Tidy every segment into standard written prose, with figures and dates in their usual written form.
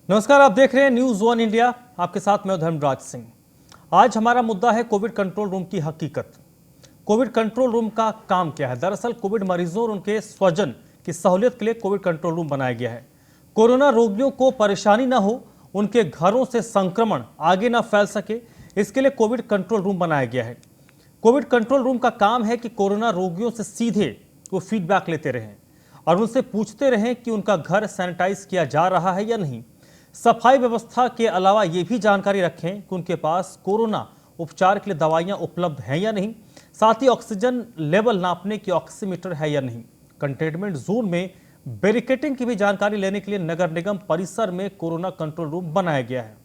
नमस्कार, आप देख रहे हैं न्यूज वन इंडिया। आपके साथ मैं धर्मराज सिंह। आज हमारा मुद्दा है कोविड कंट्रोल रूम की हकीकत। कोविड कंट्रोल रूम का काम क्या है? दरअसल कोविड मरीजों और उनके स्वजन की सहूलियत के लिए कोविड कंट्रोल रूम बनाया गया है। कोरोना रोगियों को परेशानी ना हो, उनके घरों से संक्रमण आगे ना फैल सके, इसके लिए कोविड कंट्रोल रूम बनाया गया है। कोविड कंट्रोल रूम का काम है कि कोरोना रोगियों से सीधे वो फीडबैक लेते रहें और उनसे पूछते रहें कि उनका घर सैनिटाइज किया जा रहा है या नहीं। सफाई व्यवस्था के अलावा ये भी जानकारी रखें कि उनके पास कोरोना उपचार के लिए दवाइयां उपलब्ध हैं या नहीं। साथ ही ऑक्सीजन लेवल नापने की ऑक्सीमीटर है या नहीं। कंटेनमेंट जोन में बैरिकेडिंग की भी जानकारी लेने के लिए नगर निगम परिसर में कोरोना कंट्रोल रूम बनाया गया है।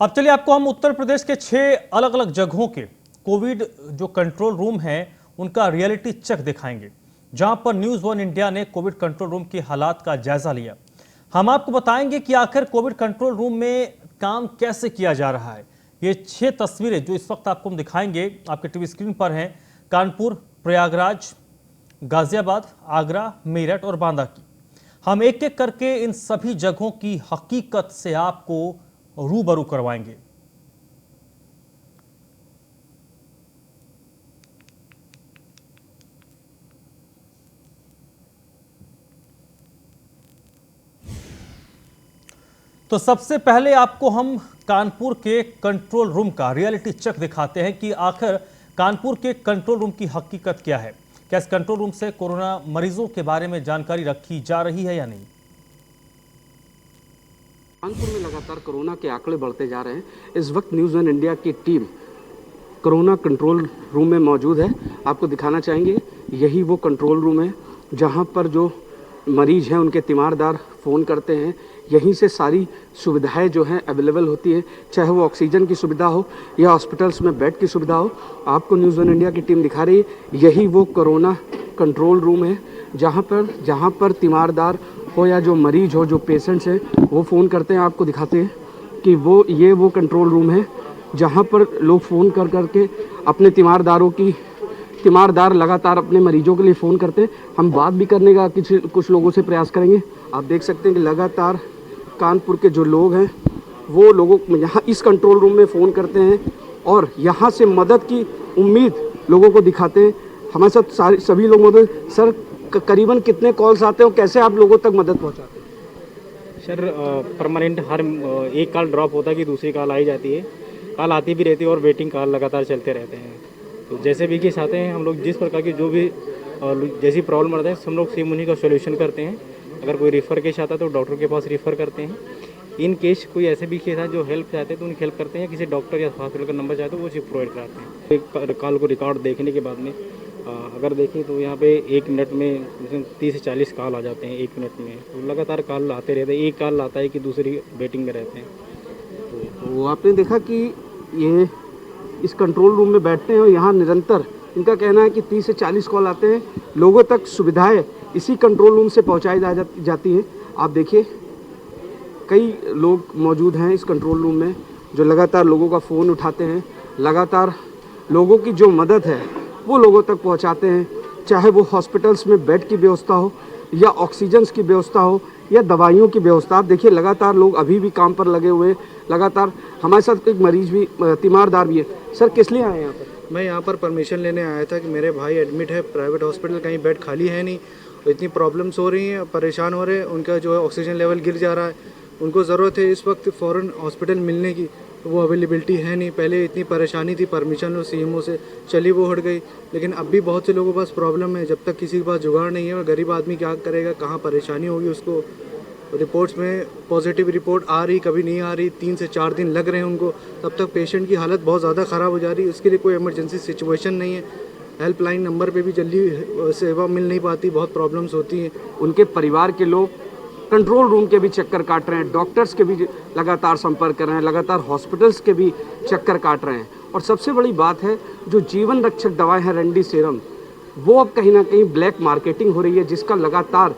अब चलिए आपको हम उत्तर प्रदेश के 6 अलग अलग जगहों के कोविड जो कंट्रोल रूम हैं उनका रियलिटी चेक दिखाएंगे, जहां पर न्यूज वन इंडिया ने कोविड कंट्रोल रूम के हालात का जायजा लिया। हम आपको बताएंगे कि आखिर कोविड कंट्रोल रूम में काम कैसे किया जा रहा है। ये 6 तस्वीरें जो इस वक्त आपको हम दिखाएंगे आपके टीवी स्क्रीन पर हैं, कानपुर, प्रयागराज, गाजियाबाद, आगरा, मेरठ और बांदा की। हम एक एक करके इन सभी जगहों की हकीकत से आपको रूबरू करवाएंगे। तो सबसे पहले आपको हम कानपुर के कंट्रोल रूम का रियलिटी चेक दिखाते हैं कि आखिर कानपुर के कंट्रोल रूम की हकीकत क्या है। क्या इस कंट्रोल रूम से कोरोना मरीजों के बारे में जानकारी रखी जा रही है या नहीं। कानपुर में लगातार कोरोना के आंकड़े बढ़ते जा रहे हैं। इस वक्त न्यूज़ वन इंडिया की टीम कोरोना कंट्रोल रूम में मौजूद है। आपको दिखाना चाहेंगे, यही वो कंट्रोल रूम है जहां पर जो मरीज हैं उनके तीमारदार फ़ोन करते हैं। यहीं से सारी सुविधाएं जो हैं अवेलेबल होती है, चाहे वो ऑक्सीजन की सुविधा हो या हॉस्पिटल्स में बेड की सुविधा हो। आपको न्यूज़ वन इंडिया की टीम दिखा रही है, यही वो कोरोना कंट्रोल रूम है जहाँ पर तीमारदार हो या जो मरीज हो, जो पेशेंट्स हैं वो फ़ोन करते हैं। आपको दिखाते हैं कि ये वो कंट्रोल रूम है जहाँ पर लोग फ़ोन कर करके अपने तीमारदार लगातार अपने मरीजों के लिए फ़ोन करते हैं। हम बात भी करने का कुछ लोगों से प्रयास करेंगे। आप देख सकते हैं कि लगातार कानपुर के जो लोग हैं वो लोगों यहाँ इस कंट्रोल रूम में फ़ोन करते हैं और यहाँ से मदद की उम्मीद लोगों को दिखाते हैं। हमारे साथ सभी लोग मदद। सर, करीबन कितने कॉल्स आते हैं और कैसे आप लोगों तक मदद पहुंचाते हैं? सर, परमानेंट हर एक कॉल ड्रॉप होता है कि दूसरी कॉल आई जाती है, कॉल आती भी रहती है और वेटिंग कॉल लगातार चलते रहते हैं। तो जैसे भी केस आते हैं हम लोग जिस प्रकार की जो भी जैसी प्रॉब्लम रहता है हम लोग सेम उन्हीं का सोल्यूशन करते हैं। अगर कोई रेफ़र केस आता है तो डॉक्टर के पास रेफ़र करते हैं। इन केस कोई ऐसे भी केस है जो हेल्प चाहते हैं तो उनकी हेल्प करते हैं। किसी डॉक्टर या हॉस्पिटल का नंबर चाहते हैं वो चीज़ प्रोवाइड कराते हैं। एक कॉल को रिकॉर्ड देखने के बाद में अगर देखें तो यहाँ पे 1 मिनट में 30 से 40 कॉल आ जाते हैं 1 मिनट में। तो लगातार कॉल आते रहते हैं, एक कॉल आता है कि दूसरी वेटिंग में रहते हैं। तो आपने देखा कि ये इस कंट्रोल रूम में बैठते हैं और यहाँ निरंतर इनका कहना है कि 30 से 40 कॉल आते हैं। लोगों तक सुविधाएं इसी कंट्रोल रूम से पहुँचाई जाती हैं। आप देखिए, कई लोग मौजूद हैं इस कंट्रोल रूम में जो लगातार लोगों का फ़ोन उठाते हैं, लगातार लोगों की जो मदद है वो लोगों तक पहुंचाते हैं। चाहे वो हॉस्पिटल्स में बेड की व्यवस्था हो या ऑक्सीजन की व्यवस्था हो या दवाइयों की व्यवस्था। आप देखिए लगातार लोग अभी भी काम पर लगे हुए हैं। लगातार हमारे साथ एक मरीज भी तीमारदार भी है। सर, किस लिए आए यहाँ पर? मैं यहाँ पर परमिशन लेने आया था कि मेरे भाई एडमिट है प्राइवेट हॉस्पिटल, कहीं बेड खाली है नहीं, इतनी प्रॉब्लम्स हो रही हैं, परेशान हो रहे हैं। उनका जो है ऑक्सीजन लेवल गिर जा रहा है, उनको ज़रूरत है इस वक्त फ़ौरन हॉस्पिटल मिलने की, तो वो अवेलेबिलिटी है नहीं। पहले इतनी परेशानी थी, परमिशन लो सीएमओ से, चली वो हट गई। लेकिन अब भी बहुत से लोगों के पास प्रॉब्लम है। जब तक किसी के पास जुगाड़ नहीं है, गरीब आदमी क्या करेगा, कहाँ परेशानी होगी उसको। रिपोर्ट्स में पॉजिटिव रिपोर्ट आ रही, कभी नहीं आ रही, 3 से 4 दिन लग रहे हैं उनको, तब तक पेशेंट की हालत बहुत ज़्यादा ख़राब हो जा रही है। उसके लिए कोई इमरजेंसी सिचुएशन नहीं है। हेल्पलाइन नंबर पे भी जल्दी सेवा मिल नहीं पाती, बहुत प्रॉब्लम्स होती हैं। उनके परिवार के लोग कंट्रोल रूम के भी चक्कर काट रहे हैं, डॉक्टर्स के भी लगातार संपर्क कर रहे हैं, लगातार हॉस्पिटल्स के भी चक्कर काट रहे हैं। और सबसे बड़ी बात है, जो जीवन रक्षक दवाएं हैं रेमडेसिविर, वो अब कहीं ना कहीं ब्लैक मार्केटिंग हो रही है, जिसका लगातार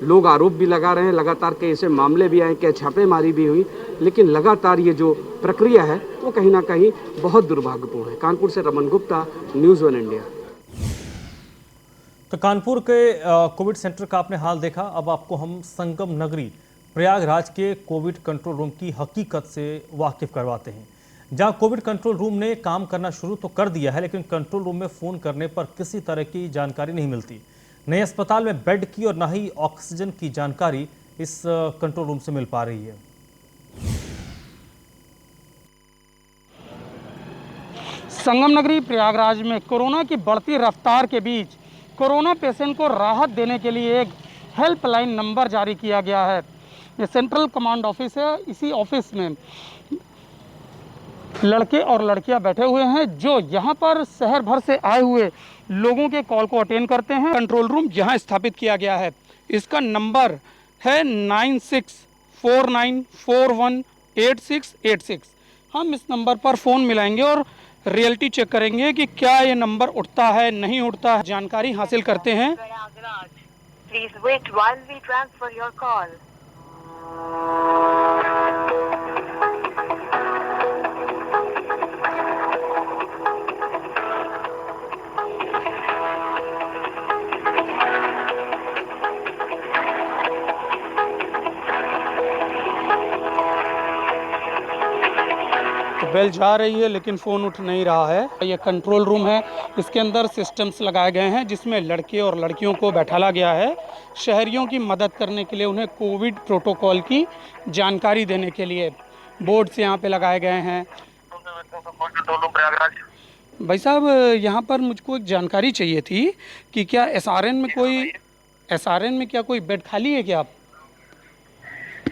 लोग आरोप भी लगा रहे हैं, लगातार कई ऐसे मामले भी आए, कई छापेमारी भी हुई, लेकिन लगातार ये जो प्रक्रिया है वो कहीं ना कहीं बहुत दुर्भाग्यपूर्ण है। कानपुर से रमन गुप्ता, न्यूज़ 1 इंडिया। तो कानपुर के कोविड सेंटर का आपने हाल देखा। अब आपको हम संगम नगरी प्रयागराज के कोविड कंट्रोल रूम की हकीकत से वाकिफ करवाते हैं, जहां कोविड कंट्रोल रूम ने काम करना शुरू तो कर दिया है, लेकिन कंट्रोल रूम में फ़ोन करने पर किसी तरह की जानकारी नहीं मिलती। नए अस्पताल में बेड की और न ही ऑक्सीजन की जानकारी इस कंट्रोल रूम से मिल पा रही है। संगम नगरी प्रयागराज में कोरोना की बढ़ती रफ्तार के बीच कोरोना पेशेंट को राहत देने के लिए एक हेल्पलाइन नंबर जारी किया गया है। ये सेंट्रल कमांड ऑफिस है। इसी ऑफिस में लड़के और लड़कियां बैठे हुए हैं जो यहाँ पर शहर भर से आए हुए लोगों के कॉल को अटेंड करते हैं। कंट्रोल रूम यहाँ स्थापित किया गया है। इसका नंबर है 9649418686। हम इस नंबर पर फ़ोन मिलाएंगे और रियलिटी चेक करेंगे कि क्या ये नंबर उठता है, नहीं उठता है, जानकारी हासिल करते हैं। Please wait while we transfer your call. Bell जा रही है लेकिन फ़ोन उठ नहीं रहा है। ये कंट्रोल रूम है। इसके अंदर सिस्टम्स लगाए गए हैं जिसमें लड़के और लड़कियों को बैठाला गया है शहरियों की मदद करने के लिए, उन्हें कोविड प्रोटोकॉल की जानकारी देने के लिए। बोर्ड्स यहाँ पे लगाए गए हैं। भाई साहब, यहाँ पर मुझको एक जानकारी चाहिए थी कि क्या एसआरएन में क्या कोई बेड खाली है क्या? आप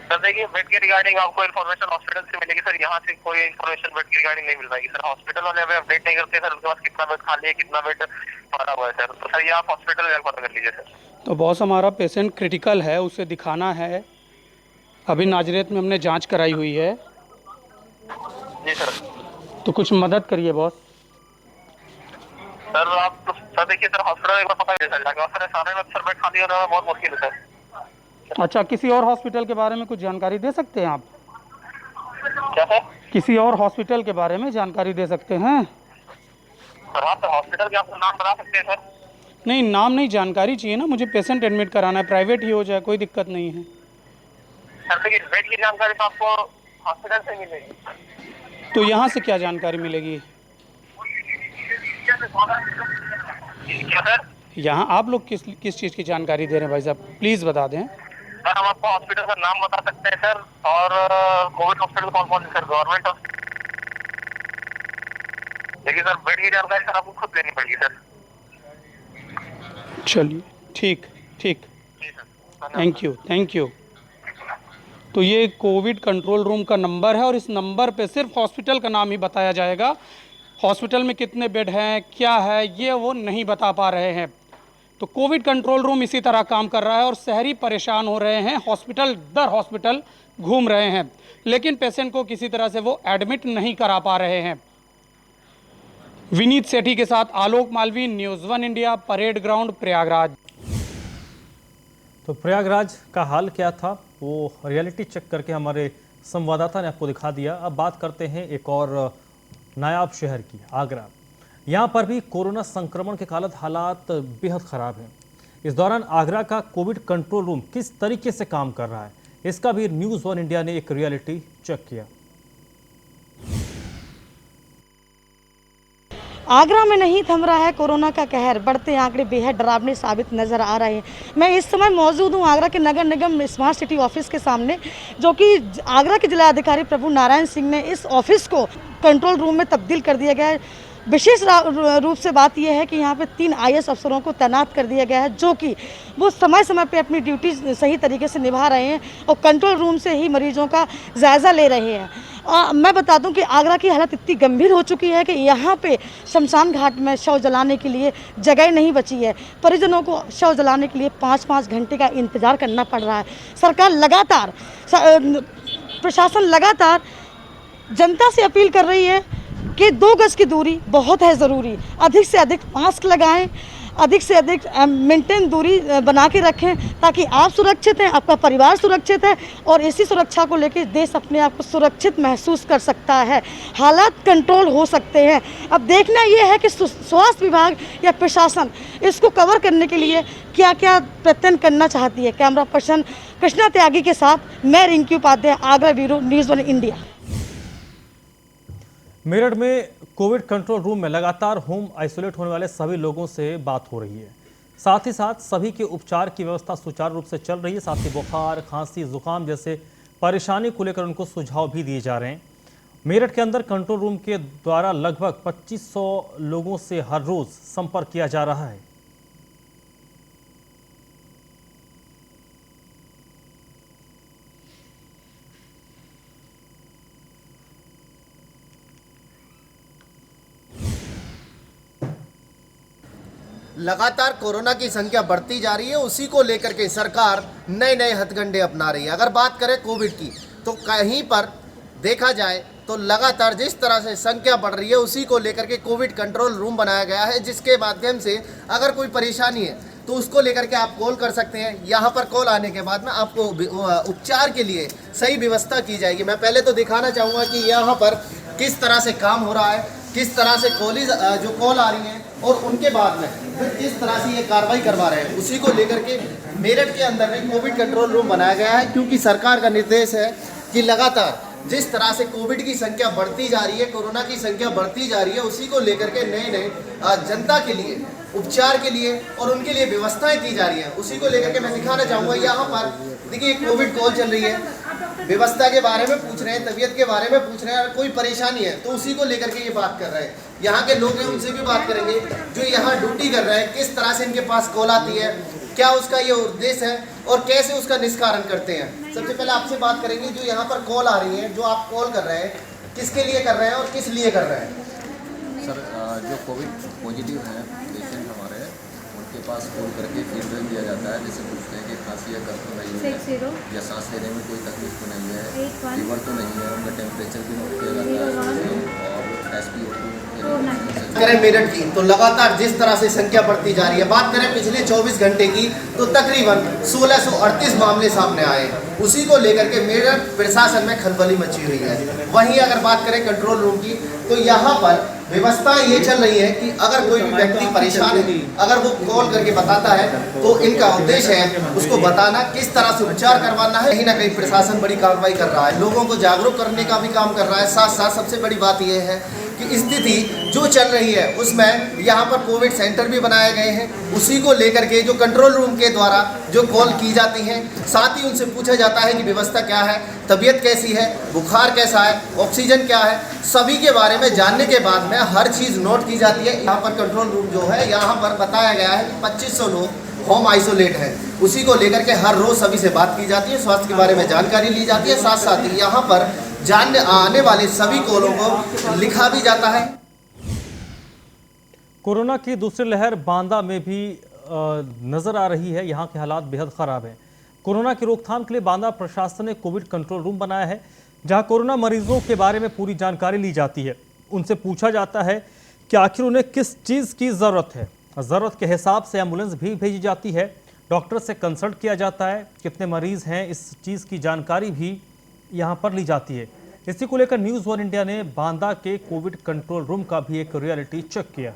सर देखिए, बेड के रिगार्डिंग आपको इन्फॉर्मेशन हॉस्पिटल से मिलेगी सर। यहाँ से कोई इन्फॉर्मेशन बेड के रिगार्डिंग नहीं मिल पाएगी सर। हॉस्पिटल वाले अभी अपडेट नहीं करते सर उनके पास कितना बेड खाली है, कितना बेड भरा हुआ है सर। तो सर ये आप हॉस्पिटल जाकर पता कर लीजिए सर। तो बॉस, हमारा पेशेंट क्रिटिकल है, उसे दिखाना है। अभी नाजरेत में हमने जाँच कराई हुई है। जी सर। तो कुछ मदद करिए बॉस। सर आप सर देखिए सर, हॉस्पिटल एक बार पता करिए सर जाकर। सर सारे में सर बेड खाली होना बहुत मुश्किल है सर। अच्छा, किसी और हॉस्पिटल के बारे में कुछ जानकारी दे सकते हैं आप? क्या सर? किसी और हॉस्पिटल के बारे में जानकारी दे सकते हैं? सर आप हॉस्पिटल के आपको नाम बता सकते हैं सर? नहीं, नाम नहीं, जानकारी चाहिए ना मुझे। पेशेंट एडमिट कराना है, प्राइवेट ही हो जाए, कोई दिक्कत नहीं है। सर देखिए, बेड की जानकारी तो आपको हॉस्पिटल से मिलेगी। तो यहाँ से क्या जानकारी मिलेगी? क्या सर? यहाँ आप लोग किस चीज़ की जानकारी दे रहे हैं भाई साहब, प्लीज़ बता दें। सर हम आपको हॉस्पिटल का नाम बता सकते हैं सर, और कोविड हॉस्पिटल कौन कौन है सर, गवर्नमेंट हॉस्पिटल। देखिए सर, बेड की जानकारी सर आपको खुद लेनी पड़ेगी सर। चलिए, ठीक, थैंक यू। तो ये कोविड कंट्रोल रूम का नंबर है और इस नंबर पे सिर्फ हॉस्पिटल का नाम ही बताया जाएगा। हॉस्पिटल में कितने बेड हैं, क्या है, ये वो नहीं बता पा रहे हैं। तो कोविड कंट्रोल रूम इसी तरह काम कर रहा है और शहरी परेशान हो रहे हैं, हॉस्पिटल दर हॉस्पिटल घूम रहे हैं, लेकिन पेशेंट को किसी तरह से वो एडमिट नहीं करा पा रहे हैं। विनीत सेठी के साथ Alok Malvi, news 1 India, parade ground, Prayagraj. तो प्रयागराज का हाल क्या था वो रियलिटी चेक करके हमारे संवाददाता ने आपको दिखा दिया। अब बात करते हैं एक और नायाब शहर की, आगरा। यहाँ पर भी कोरोना संक्रमण के हालात बेहद ख़राब हैं। इस दौरान आगरा का कोविड कंट्रोल रूम किस तरीके से काम कर रहा है, इसका भी न्यूज़ 1 इंडिया ने एक रियलिटी चेक किया। आगरा में नहीं थम रहा है कोरोना का कहर। बढ़ते आंकड़े बेहद डरावने साबित नजर आ रहे हैं। मैं इस समय मौजूद हूं आगरा के नगर निगम स्मार्ट सिटी ऑफिस के सामने, जो कि आगरा के जिलाधिकारी प्रभु नारायण सिंह ने इस ऑफिस को कंट्रोल रूम में तब्दील कर दिया गया है। विशेष रूप से बात यह है कि यहाँ पे 3 IAS अफसरों को तैनात कर दिया गया है, जो कि वो समय समय पे अपनी ड्यूटी सही तरीके से निभा रहे हैं और कंट्रोल रूम से ही मरीजों का जायज़ा ले रहे हैं। मैं बता दूं कि आगरा की हालत इतनी गंभीर हो चुकी है कि यहाँ पे शमशान घाट में शव जलाने के लिए जगह नहीं बची है। परिजनों को शव जलाने के लिए 5-5 घंटे का इंतज़ार करना पड़ रहा है। सरकार लगातार, प्रशासन लगातार जनता से अपील कर रही है कि 2 गज की दूरी बहुत है ज़रूरी। अधिक से अधिक मास्क लगाएं, अधिक से अधिक मेंटेन दूरी बना के रखें, ताकि आप सुरक्षित हैं, आपका परिवार सुरक्षित है और इसी सुरक्षा को लेकर देश अपने आप को सुरक्षित महसूस कर सकता है। हालात कंट्रोल हो सकते हैं। अब देखना ये है कि स्वास्थ्य विभाग या प्रशासन इसको कवर करने के लिए क्या क्या प्रयत्न करना चाहती है। कैमरा पर्सन कृष्णा त्यागी के साथ मैं Rinki Upadhyay, Agra bureau, news 1 India. Meerut में कोविड कंट्रोल रूम में लगातार होम आइसोलेट होने वाले सभी लोगों से बात हो रही है। साथ ही साथ सभी के उपचार की व्यवस्था सुचारू रूप से चल रही है। साथ ही बुखार, खांसी, जुकाम जैसे परेशानी को लेकर उनको सुझाव भी दिए जा रहे हैं। मेरठ के अंदर कंट्रोल रूम के द्वारा लगभग 2500 लोगों से हर रोज संपर्क किया जा रहा है। लगातार कोरोना की संख्या बढ़ती जा रही है, उसी को लेकर के सरकार नए नए हथकंडे अपना रही है। अगर बात करें कोविड की, तो कहीं पर देखा जाए तो लगातार जिस तरह से संख्या बढ़ रही है, उसी को लेकर के कोविड कंट्रोल रूम बनाया गया है, जिसके माध्यम से अगर कोई परेशानी है तो उसको लेकर के आप कॉल कर सकते हैं। यहाँ पर कॉल आने के बाद में आपको उपचार के लिए सही व्यवस्था की जाएगी। मैं पहले तो दिखाना चाहूँगा कि यहाँ पर किस तरह से काम हो रहा है, किस तरह से कॉल आ रही हैं और उनके बाद में फिर किस तरह से ये कार्रवाई करवा रहे हैं, उसी को लेकर के मेरठ के अंदर में कोविड कंट्रोल रूम बनाया गया है। क्योंकि सरकार का निर्देश है कि लगातार जिस तरह से कोविड की संख्या बढ़ती जा रही है, कोरोना की संख्या बढ़ती जा रही है, उसी को लेकर के नए नए जनता के लिए उपचार के लिए और उनके लिए व्यवस्थाएं की जा रही हैं। उसी को लेकर के मैं दिखाना चाहूँगा। यहाँ पर देखिए कोविड कॉल चल रही है, व्यवस्था के बारे में पूछ रहे हैं, तबीयत के बारे में पूछ रहे हैं, अगर कोई परेशानी है तो उसी को लेकर के ये बात कर रहे हैं। यहाँ के लोग हैं, उनसे भी बात करेंगे जो यहाँ ड्यूटी कर रहे हैं, किस तरह से इनके पास कॉल आती है, क्या उसका ये उद्देश्य है और कैसे उसका निष्कारण करते हैं। सबसे पहले आपसे बात करेंगे, जो यहाँ पर कॉल आ रही है, जो आप कॉल कर रहे हैं, किसके लिए कर रहे हैं और किस लिए कर रहे हैं? सर, जो कोविड पॉजिटिव हैं पेशेंट हमारे, उनके पास कॉल करके फीडबैक दिया जाता है। जैसे पूछते हैं कि खांसी या कफ तो नहीं है, या सांस लेने में कोई तकलीफ तो नहीं है, फीवर तो नहीं है, उनका टेम्परेचर भी नोट किया जाता है और SpO2 करें मेरठ की, तो लगातार जिस तरह से संख्या बढ़ती जा रही है। बात करें पिछले 24 घंटे की, तो तकरीबन 1638 मामले सामने आए। उसी को लेकर के मेरठ प्रशासन में खलबली मची हुई है। वहीं अगर बात करें कंट्रोल रूम की, तो यहाँ पर व्यवस्था ये चल रही है कि अगर कोई भी व्यक्ति परेशान है, अगर वो कॉल करके बताता है, तो इनका उद्देश्य है उसको बताना, किस तरह से उपचार करवाना है। कहीं ना कहीं प्रशासन बड़ी कार्रवाई कर रहा है, लोगों को जागरूक करने का भी काम कर रहा है। साथ साथ सबसे बड़ी बात यह है कि स्थिति जो चल रही है उसमें यहाँ पर कोविड सेंटर भी बनाए गए हैं। उसी को लेकर के जो कंट्रोल रूम के द्वारा जो कॉल की जाती हैं, साथ ही उनसे पूछा जाता है कि व्यवस्था क्या है, तबीयत कैसी है, बुखार कैसा है, ऑक्सीजन क्या है, सभी के बारे में जानने के बाद में हर चीज़ नोट की जाती है। यहाँ पर कंट्रोल रूम जो है, यहाँ पर बताया गया है कि 2500 लोग होम आइसोलेट है। उसी को लेकर के हर रोज़ सभी से बात की जाती है, स्वास्थ्य के बारे में जानकारी ली जाती है। साथ साथ ही यहाँ पर जानने आने वाले सभी कॉलों को लिखा भी जाता है। कोरोना की दूसरी लहर बांदा में भी नजर आ रही है। यहाँ के हालात बेहद खराब हैं। कोरोना की रोकथाम के लिए बांदा प्रशासन ने कोविड कंट्रोल रूम बनाया है, जहां कोरोना मरीजों के बारे में पूरी जानकारी ली जाती है। उनसे पूछा जाता है कि आखिर उन्हें किस चीज़ की ज़रूरत है। ज़रूरत के हिसाब से एम्बुलेंस भी भेजी जाती है। डॉक्टर से कंसल्ट किया जाता है, कितने मरीज़ हैं, इस चीज़ की जानकारी भी यहाँ पर ली जाती है। इसी को लेकर न्यूज़ 1 इंडिया ने बांदा के कोविड कंट्रोल रूम का भी एक रियलिटी चेक किया।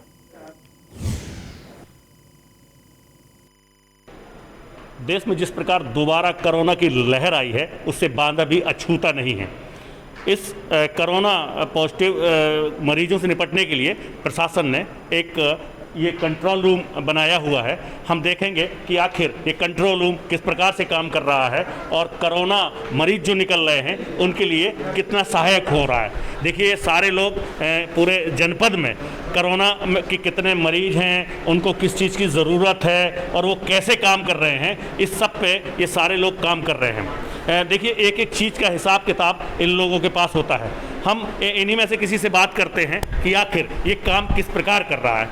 देश में जिस प्रकार दोबारा कोरोना की लहर आई है, उससे बांदा भी अछूता नहीं है। इस कोरोना पॉजिटिव मरीजों से निपटने के लिए प्रशासन ने एक ये कंट्रोल रूम बनाया हुआ है। हम देखेंगे कि आखिर ये कंट्रोल रूम किस प्रकार से काम कर रहा है और कोरोना मरीज जो निकल रहे हैं उनके लिए कितना सहायक हो रहा है। देखिए, ये सारे लोग पूरे जनपद में कोरोना के कितने मरीज हैं, उनको किस चीज़ की ज़रूरत है और वो कैसे काम कर रहे हैं, इस सब पे ये सारे लोग काम कर रहे हैं। देखिए, एक एक चीज़ का हिसाब किताब इन लोगों के पास होता है। हम इन्हीं में से किसी से बात करते हैं कि आखिर ये काम किस प्रकार कर रहा है।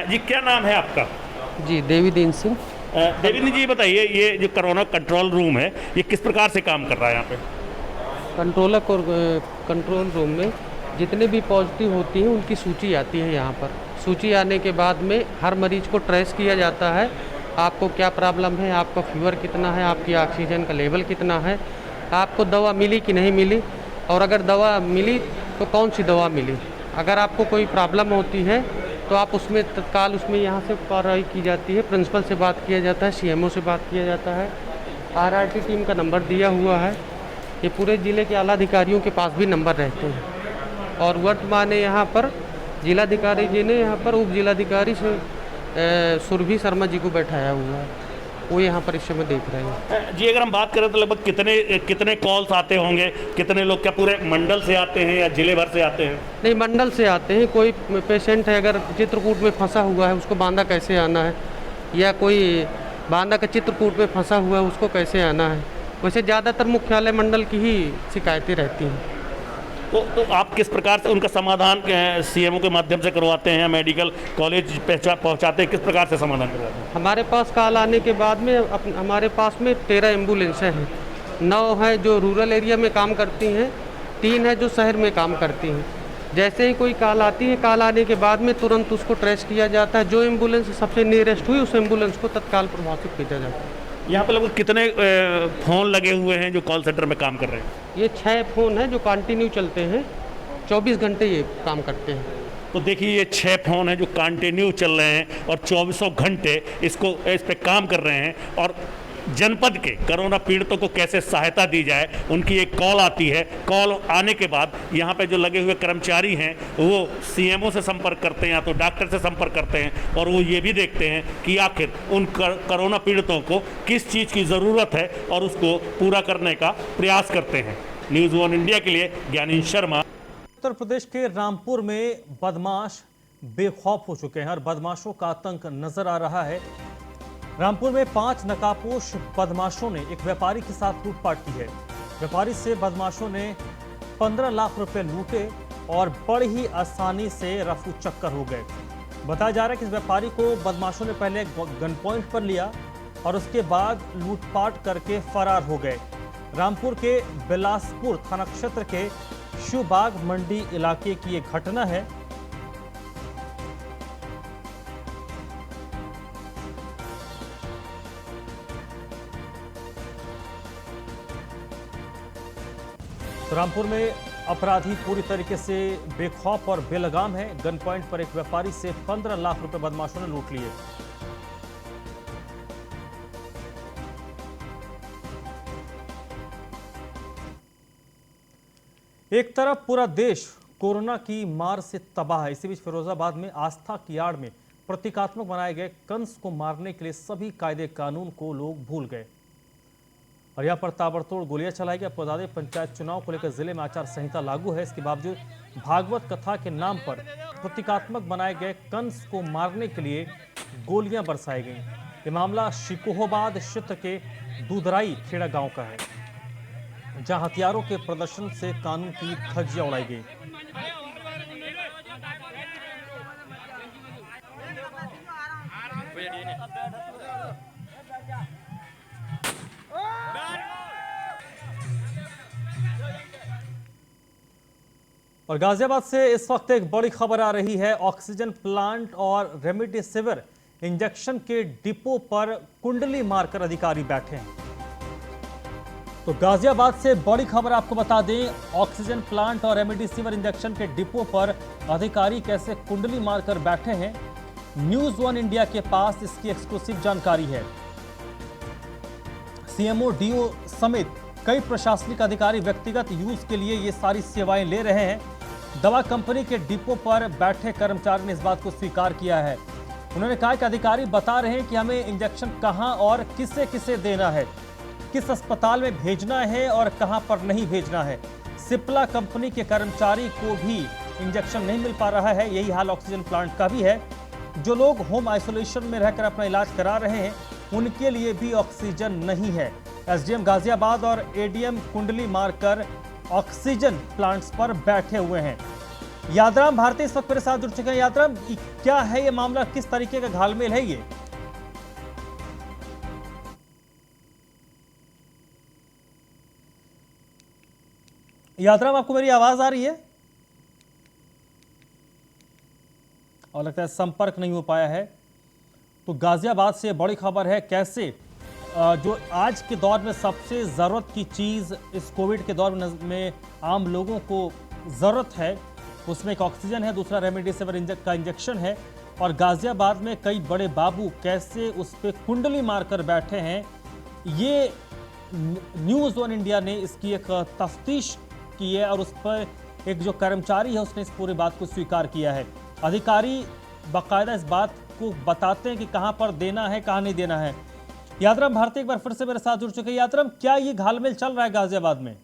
जी, क्या नाम है आपका? जी, देवीदीन सिंह। देवीदीन जी, ये बताइए, ये जो कोरोना कंट्रोल रूम है, ये किस प्रकार से काम कर रहा है यहाँ पे? कंट्रोल रूम में जितने भी पॉजिटिव होती हैं उनकी सूची आती है यहाँ पर। सूची आने के बाद में हर मरीज को ट्रेस किया जाता है, आपको क्या प्रॉब्लम है, आपका फीवर कितना है, आपकी ऑक्सीजन का लेवल कितना है, आपको दवा मिली कि नहीं मिली, और अगर दवा मिली तो कौन सी दवा मिली। अगर आपको कोई प्रॉब्लम होती है तो आप उसमें तत्काल उसमें यहाँ से कार्रवाई की जाती है, प्रिंसिपल से बात किया जाता है, सीएमओ से बात किया जाता है। आरआरटी टीम का नंबर दिया हुआ है, ये पूरे ज़िले के आला अधिकारियों के पास भी नंबर रहते हैं। और वर्तमान में यहाँ पर जिलाधिकारी जी ने यहाँ पर उप जिलाधिकारी से सुरभि शर्मा जी को बैठाया हुआ है, वो यहाँ पर इस समय देख रहे हैं। जी, अगर हम बात करें तो लगभग कितने कॉल्स आते होंगे, कितने लोग, क्या पूरे मंडल से आते हैं या जिले भर से आते हैं? नहीं, मंडल से आते हैं। कोई पेशेंट है अगर चित्रकूट में फंसा हुआ है, उसको बांदा कैसे आना है, या कोई बांदा का चित्रकूट में फंसा हुआ है, उसको कैसे आना है। वैसे ज़्यादातर मुख्यालय मंडल की ही शिकायतें रहती हैं। तो आप किस प्रकार से उनका समाधान सीएमओ के माध्यम से करवाते हैं या मेडिकल कॉलेज पहुंचाते हैं, किस प्रकार से समाधान करवाते हैं? हमारे पास कॉल आने के बाद में हमारे पास में 13 एम्बुलेंसें हैं, 9 हैं जो रूरल एरिया में काम करती हैं, 3 है जो शहर में काम करती हैं। जैसे ही कोई कॉल आती है, कॉल आने के बाद में तुरंत उसको ट्रेस किया जाता है, जो एम्बुलेंस सबसे नियरेस्ट हुई उस एम्बुलेंस को तत्काल प्रभावित भेजा जाता है। यहाँ पर लगभग कितने फ़ोन लगे हुए हैं जो कॉल सेंटर में काम कर रहे हैं? ये 6 फ़ोन हैं जो कंटिन्यू चलते हैं, 24 घंटे ये काम करते हैं। तो देखिए, ये 6 फ़ोन हैं जो कंटिन्यू चल रहे हैं और 24 घंटे इस पे काम कर रहे हैं। और जनपद के कोरोना पीड़ितों को कैसे सहायता दी जाए, उनकी एक कॉल आती है। कॉल आने के बाद यहाँ पे जो लगे हुए कर्मचारी हैं वो सीएमओ से संपर्क करते हैं या तो डॉक्टर से संपर्क करते हैं, और वो ये भी देखते हैं कि आखिर उन कोरोना पीड़ितों को किस चीज़ की ज़रूरत है और उसको पूरा करने का प्रयास करते हैं। न्यूज़ 1 इंडिया के लिए ज्ञानी शर्मा। उत्तर प्रदेश के रामपुर में बदमाश बेखौफ हो चुके हैं और बदमाशों का आतंक नजर आ रहा है। रामपुर में 5 नकाबपोश बदमाशों ने एक व्यापारी के साथ लूटपाट की है। व्यापारी से बदमाशों ने 15 लाख रुपए लूटे और बड़ी ही आसानी से रफू चक्कर हो गए। बताया जा रहा है कि इस व्यापारी को बदमाशों ने पहले गन पॉइंट पर लिया और उसके बाद लूटपाट करके फरार हो गए। रामपुर के बिलासपुर थाना क्षेत्र के शिवबाग मंडी इलाके की ये घटना है। रामपुर में अपराधी पूरी तरीके से बेखौफ और बेलगाम है। गन पॉइंट पर एक व्यापारी से 15 लाख रुपए बदमाशों ने लूट लिए। एक तरफ पूरा देश कोरोना की मार से तबाह है, इसी बीच फिरोजाबाद में आस्था की आड़ में प्रतीकात्मक बनाए गए कंस को मारने के लिए सभी कायदे कानून को लोग भूल गए और यहाँ पर ताबड़तोड़ गोलियां चलाई गई। आपको बता दें, पंचायत चुनाव को लेकर जिले में आचार संहिता लागू है। इसके बावजूद भागवत कथा के नाम पर प्रतीकात्मक बनाए गए कंस को मारने के लिए गोलियां बरसाई गई। ये मामला शिकोहाबाद क्षेत्र के दूधराई खेड़ा गांव का है, जहां हथियारों के प्रदर्शन से कानून की धज्जियां उड़ाई गई। और गाजियाबाद से इस वक्त एक बड़ी खबर आ रही है। ऑक्सीजन प्लांट और रेमडेसिविर इंजेक्शन के डिपो पर कुंडली मारकर अधिकारी बैठे हैं। तो गाजियाबाद से बड़ी खबर आपको बता दें, ऑक्सीजन प्लांट और रेमडेसिविर इंजेक्शन के डिपो पर अधिकारी कैसे कुंडली मारकर बैठे हैं। न्यूज़ 1 इंडिया के पास इसकी एक्सक्लूसिव जानकारी है। सीएमओ, डीओ समेत कई प्रशासनिक अधिकारी व्यक्तिगत यूज के लिए ये सारी सेवाएं ले रहे हैं। दवा कंपनी के डिपो पर बैठे कर्मचारी ने इस बात को स्वीकार किया है। उन्होंने कहा कि अधिकारी बता रहे हैं कि हमें इंजेक्शन कहां और किसे किसे देना है, किस अस्पताल में भेजना है और कहां पर नहीं भेजना है। सिप्ला कंपनी के कर्मचारी को भी इंजेक्शन नहीं मिल पा रहा है। यही हाल ऑक्सीजन प्लांट का भी है। जो लोग होम आइसोलेशन में रहकर अपना इलाज करा रहे हैं, उनके लिए भी ऑक्सीजन नहीं है। एसडीएम गाजियाबाद और एडीएम कुंडली मारकर ऑक्सीजन प्लांट्स पर बैठे हुए हैं। यादराम भारती इस वक्त मेरे साथ जुड़ चुके हैं। यादराम, क्या है ये मामला, किस तरीके का घालमेल है ये? यादराम, आपको मेरी आवाज आ रही है? और लगता है संपर्क नहीं हो पाया है। तो गाजियाबाद से बड़ी खबर है, कैसे जो आज के दौर में सबसे ज़रूरत की चीज़ इस कोविड के दौर में आम लोगों को ज़रूरत है, उसमें एक ऑक्सीजन है, दूसरा रेमडेसिविर का इंजेक्शन है। और गाजियाबाद में कई बड़े बाबू कैसे उस पर कुंडली मारकर बैठे हैं, ये न्यूज़ वन इंडिया ने इसकी एक तफ्तीश की है और उस पर एक जो कर्मचारी है उसने इस पूरी बात को स्वीकार किया है। अधिकारी बाकायदा इस बात को बताते हैं कि कहां पर देना है, कहां नहीं देना है। यादराम भारती एक बार फिर से मेरे साथ जुड़ चुके हैं। यादराम, क्या ये घालमेल चल रहा है गाजियाबाद में?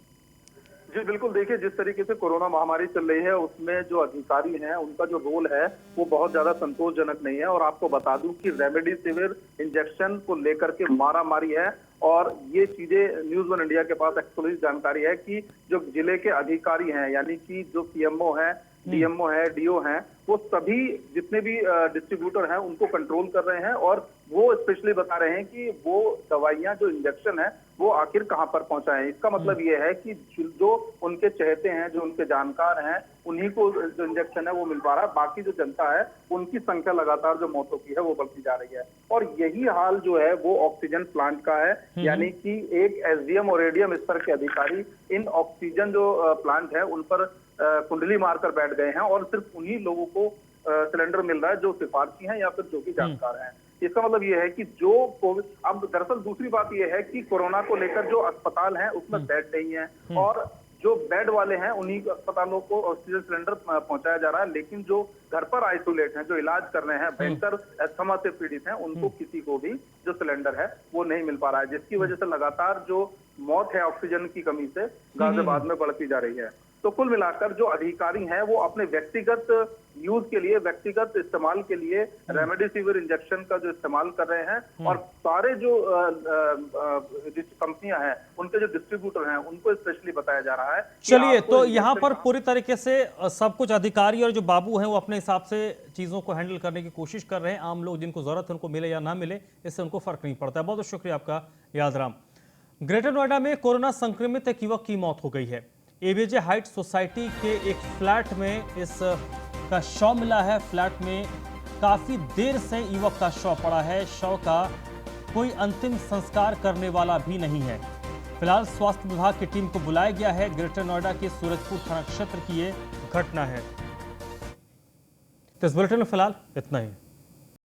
जी बिल्कुल, देखिए जिस तरीके से कोरोना महामारी चल रही है उसमें जो अधिकारी हैं उनका जो रोल है वो बहुत ज्यादा संतोषजनक नहीं है। और आपको बता दूं कि रेमडेसिविर इंजेक्शन को लेकर के मारामारी है और ये चीजें न्यूज़ वन इंडिया के पास एक्सक्लूसिव जानकारी है कि जो जिले के अधिकारी हैं, यानी कि जो पीएमओ है, डीएमओ है, डीओ हैं, वो सभी जितने भी डिस्ट्रीब्यूटर हैं उनको कंट्रोल कर रहे हैं और वो स्पेशली बता रहे हैं कि वो दवाइयां, जो इंजेक्शन है, वो आखिर कहां पर पहुंचाएं। इसका मतलब ये है कि जो उनके चहेते हैं, जो उनके जानकार हैं, उन्हीं को जो इंजेक्शन है वो मिल पा रहा है। बाकी जो जनता है उनकी संख्या लगातार जो मौतों की है वो बढ़ती जा रही है। और यही हाल जो है वो ऑक्सीजन प्लांट का है, यानी कि एक एसडीएम और एडीएम स्तर के अधिकारी इन ऑक्सीजन जो प्लांट है उन पर कुंडली मारकर बैठ गए हैं और सिर्फ उन्हीं लोगों को सिलेंडर मिल रहा है जो सिफारशी हैं या फिर जो कि जानकार हैं। इसका मतलब ये है कि जो कोविड, अब दरअसल दूसरी बात ये है कि कोरोना को लेकर जो अस्पताल हैं उसमें बेड नहीं है और जो बेड वाले हैं उन्हीं अस्पतालों को ऑक्सीजन सिलेंडर पहुंचाया जा रहा है, लेकिन जो घर पर आइसोलेट हैं, जो इलाज कर रहे हैं, भयंकर अस्थमा से पीड़ित हैं, उनको किसी को भी जो सिलेंडर है वो नहीं मिल पा रहा है, जिसकी वजह से लगातार जो मौत है ऑक्सीजन की कमी से गाजियाबाद में बढ़ती जा रही है। तो कुल मिलाकर जो अधिकारी हैं वो अपने व्यक्तिगत यूज के लिए, व्यक्तिगत इस्तेमाल के लिए रेमडेसिविर इंजेक्शन का जो इस्तेमाल कर रहे हैं और सारे जो कंपनियां हैं उनके जो डिस्ट्रीब्यूटर हैं उनको स्पेशली बताया जा रहा है। चलिए, तो यहाँ पर पूरी तरीके से सब कुछ अधिकारी और जो बाबू हैं वो अपने हिसाब से चीजों को हैंडल करने की कोशिश कर रहे हैं। आम लोग जिनको जरूरत है उनको मिले या ना मिले, इससे उनको फर्क नहीं पड़ता है। बहुत बहुत शुक्रिया आपका यादराम। ग्रेटर नोएडा में कोरोना संक्रमित एक युवक की मौत हो गई है। एबीजे हाइट सोसाइटी के एक फ्लैट में इस का शव मिला है। फ्लैट में काफी देर से युवक का शव पड़ा है। शव का कोई अंतिम संस्कार करने वाला भी नहीं है। फिलहाल स्वास्थ्य विभाग की टीम को बुलाया गया है। ग्रेटर नोएडा के सूरजपुर थाना क्षेत्र की ये घटना है। तो इस बुलेटिन में फिलहाल इतना ही।